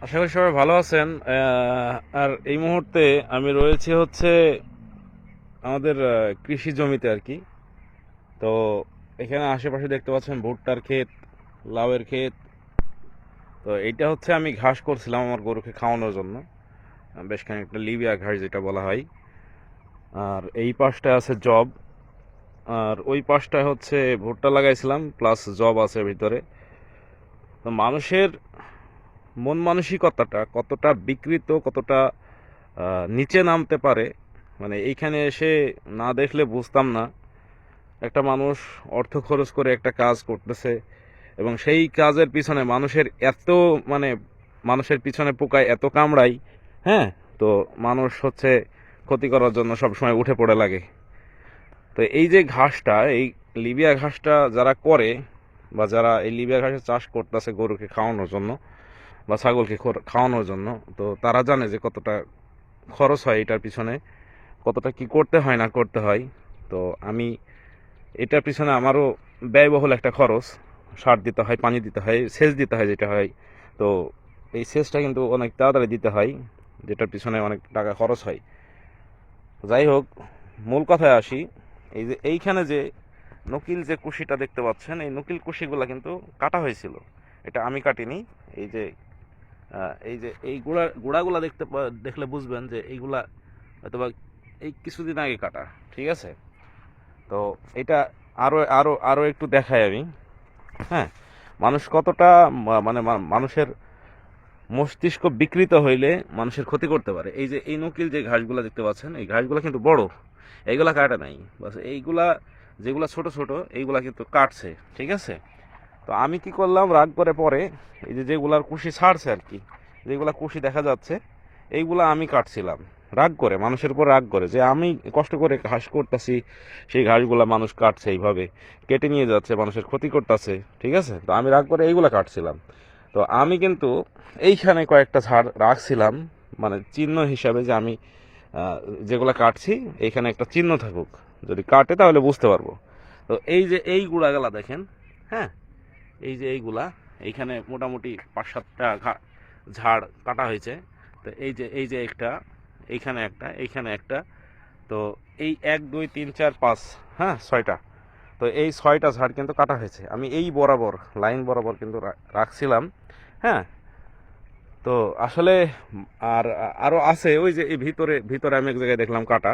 আশা করি সবাই ভালো আছেন। আর এই মুহূর্তে আমি রয়েছি হচ্ছে আমাদের কৃষি জমিতে আর কি। তো এখানে আশেপাশে দেখতে পাচ্ছেন ভুট্টার ক্ষেত, লাউয়ের ক্ষেত। তো এইটা হচ্ছে আমি ঘাস করছিলাম আমার গরুকে খাওয়ানোর জন্য, বেশ খানিকটা লিবিয়া ঘাস যেটা বলা হয়। আর এই পাশটা আছে জব, আর ওই পাশটা হচ্ছে ভুট্টা লাগাইছিলাম প্লাস জব আছে ভিতরে। তো মানুষের মন মানসিকতাটা কতটা বিকৃত, কতটা নিচে নামতে পারে, মানে এইখানে এসে না দেখলে বুঝতাম না। একটা মানুষ অর্থ খরচ করে একটা কাজ করতেছে এবং সেই কাজের পিছনে মানুষের এত, মানে মানুষের পিছনে পোকায় এত কামড়াই। হ্যাঁ, তো মানুষ হচ্ছে ক্ষতি করার জন্য সবসময় উঠে পড়ে লাগে। তো এই যে ঘাসটা, এই লিবিয়া ঘাসটা যারা করে বা যারা এই লিবিয়া ঘাসের চাষ করতেছে গরুকে খাওয়ানোর জন্য বা ছাগলকে খাওয়ানোর জন্য, তো তারা জানে যে কতটা খরচ হয় এটার পিছনে, কতটা কি করতে হয় না করতে হয়। তো আমি এটার পিছনে আমারও ব্যয়বহুল একটা খরচ, সার দিতে হয়, পানি দিতে হয়, সেচ দিতে হয় যেটা হয়। তো এই সেচটা কিন্তু অনেক তাড়াতাড়ি দিতে হয়, যেটার পিছনে অনেক টাকা খরচ হয়। যাই হোক, মূল কথায় আসি। এই যে এইখানে যে নকিল যে কুশিটা দেখতে পাচ্ছেন, এই নকিল কুশিগুলা কিন্তু কাটা হয়েছিল। এটা আমি কাটিনি। এই যে এই গুড়াগুলা দেখলে বুঝবেন যে এইগুলা হয়তোবা এই কিছুদিন আগে কাটা। ঠিক আছে, তো এটা আরো আরো আরো একটু দেখাই আমি। হ্যাঁ, মানুষ কতটা মানুষের মস্তিষ্ক বিকৃত হইলে মানুষের ক্ষতি করতে পারে। এই যে এই নকিল যে ঘাসগুলা দেখতে পাচ্ছেন, এই ঘাসগুলা কিন্তু বড়, এইগুলা কাটা নাই, বাস এইগুলা যেগুলা ছোট ছোট এইগুলা কিন্তু কাটছে। ঠিক আছে, তো আমি কি করলাম, রাগ করে পরে এই যে যেগুলার কুশি ছাড়ছে আর কি, যেগুলা কুশি দেখা যাচ্ছে, এইগুলা আমি কাটছিলাম রাগ করে, মানুষের উপর রাগ করে, যে আমি কষ্ট করে ঘাস করতেছি, সেই ঘাসগুলা মানুষ কাটছে, এইভাবে কেটে নিয়ে যাচ্ছে, মানুষের ক্ষতি করতেছে। ঠিক আছে, তো আমি রাগ করে এইগুলা কাটছিলাম। তো আমি কিন্তু এইখানে কয়েকটা ঝাড় রাখছিলাম, মানে চিহ্ন হিসাবে, যে আমি যেগুলা কাটছি এইখানে একটা চিহ্ন থাকুক, যদি কাটে তাহলে বুঝতে পারবো। তো এই যে এই গুড়াগুলা দেখেন। হ্যাঁ, এই যে এইগুলা, এইখানে মোটামুটি 5-7টা ঝাড় কাটা হয়েছে। তো এই যে একটা, এইখানে একটা, এইখানে একটা, তো এই 1 2 3 4 5, হ্যাঁ 6টা। তো এই 6টা ঝাড় কিন্তু কাটা হয়েছে, আমি এই বরাবর লাইন বরাবর কিন্তু রাখছিলাম। হ্যাঁ, তো আসলে আর আরো আছে, ওই যে এই ভিতরে ভিতরে আমি এক জায়গায় দেখলাম কাটা।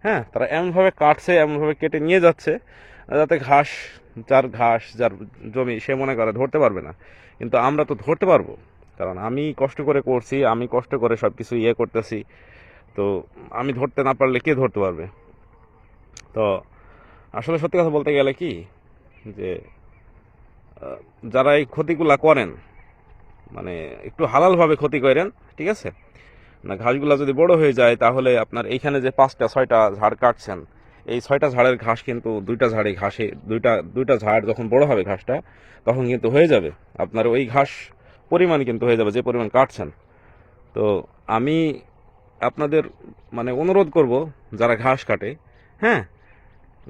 হ্যাঁ, তারা এমনভাবে কাটছে, এমনভাবে কেটে নিয়ে যাচ্ছে যাতে যার জমি, সে মনে করে ধরতে পারবে না, কিন্তু আমরা তো ধরতে পারবো, কারণ আমি কষ্ট করে করছি, আমি কষ্ট করে সব কিছু ইয়ে করতেছি। তো আমি ধরতে না পারলে কে ধরতে পারবে? তো আসলে সত্যি কথা বলতে গেলে কি, যে যারা এই ক্ষতিগুলা করেন, মানে একটু হালালভাবে ক্ষতি করেন। ঠিক আছে, না ঘাসগুলা যদি বড় হয়ে যায় তাহলে আপনার এইখানে যে 5টা 6টা ঝাড় কাটছেন, এই 6টা ঝাড়ের ঘাস কিন্তু 2টা ঝাড়ে ঘাসে, দুইটা দুইটা ঝাড় যখন বড় হবে ঘাসটা, তখন কিন্তু হয়ে যাবে আপনার ওই ঘাস পরিমাণ, কিন্তু হয়ে যাবে যে পরিমাণ কাটছেন। তো আমি আপনাদের মানে অনুরোধ করব, যারা ঘাস কাটে, হ্যাঁ,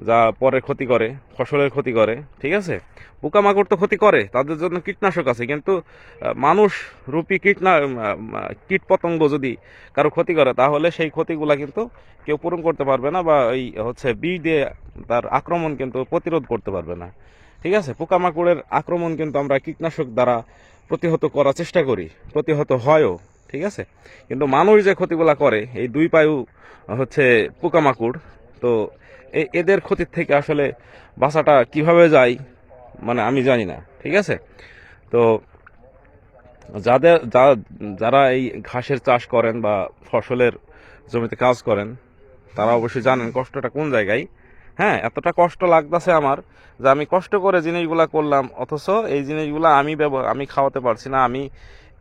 যা পরে ক্ষতি করে, ফসলের ক্ষতি করে, ঠিক আছে, পোকামাকড় তো ক্ষতি করে, তাদের জন্য কীটনাশক আছে, কিন্তু মানুষ রূপী কীট পতঙ্গ যদি কারো ক্ষতি করে, তাহলে সেই ক্ষতিগুলা কিন্তু কেউ পূরণ করতে পারবে না, বা এই হচ্ছে বিষ দিয়ে তার আক্রমণ কিন্তু প্রতিরোধ করতে পারবে না। ঠিক আছে, পোকামাকড়ের আক্রমণ কিন্তু আমরা কীটনাশক দ্বারা প্রতিহত করার চেষ্টা করি, প্রতিহত হয়ও। ঠিক আছে, কিন্তু মানুষ যে ক্ষতিগুলা করে, এই দুই পায়ু হচ্ছে পোকামাকড়, তো এদের ক্ষতির থেকে আসলে বাঁচাটা কিভাবে যায়, মানে আমি জানি না। ঠিক আছে, তো যারা এই ঘাসের চাষ করেন বা ফসলের জমিতে কাজ করেন, তারা অবশ্যই জানেন কষ্টটা কোন জায়গায়। হ্যাঁ, এতটা কষ্ট লাগতেছে আমার, যে আমি কষ্ট করে জিনিসগুলা করলাম, অথচ এই জিনিসগুলা আমি খাওয়াতে পারছি না, আমি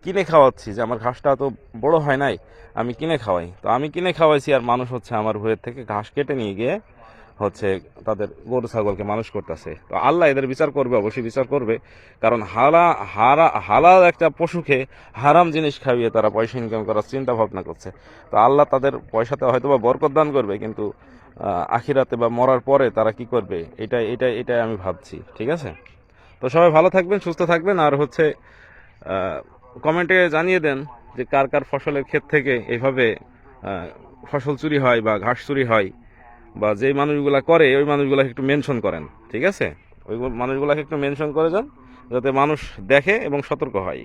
কিনে খাওয়াচ্ছি, যে আমার ঘাসটা তো বড় হয় নাই, আমি কিনে খাওয়াই। তো আমি কিনে খাওয়াইছি, আর মানুষ হচ্ছে আমার ভুঁয়ের থেকে ঘাস কেটে নিয়ে গিয়ে হচ্ছে তাদের গরু ছাগলকে মানুষ করতেছে। তো আল্লাহ এদের বিচার করবে, অবশ্যই বিচার করবে, কারণ হালাল একটা পশুকে হারাম জিনিস খাইয়ে তারা পয়সা ইনকাম করার চিন্তা ভাবনা করছে। তো আল্লাহ তাদের পয়সাতে হয়তো বা বরকত দান করবে, কিন্তু আখিরাতে বা মরার পরে তারা কি করবে, এটাই আমি ভাবছি। ঠিক আছে, তো সবাই ভালো থাকবেন, সুস্থ থাকবেন, আর হচ্ছে কমেন্টে জানিয়ে দেন যে কার কার ফসলের ক্ষেত থেকে এইভাবে ফসল চুরি হয় বা ঘাস চুরি হয়, বা যেই মানুষগুলা করে ওই মানুষগুলাকে একটু মেনশন করেন, ঠিক আছে? ওই মানুষগুলাকে একটু মেনশন করে যান, যাতে মানুষ দেখে এবং সতর্ক হয়।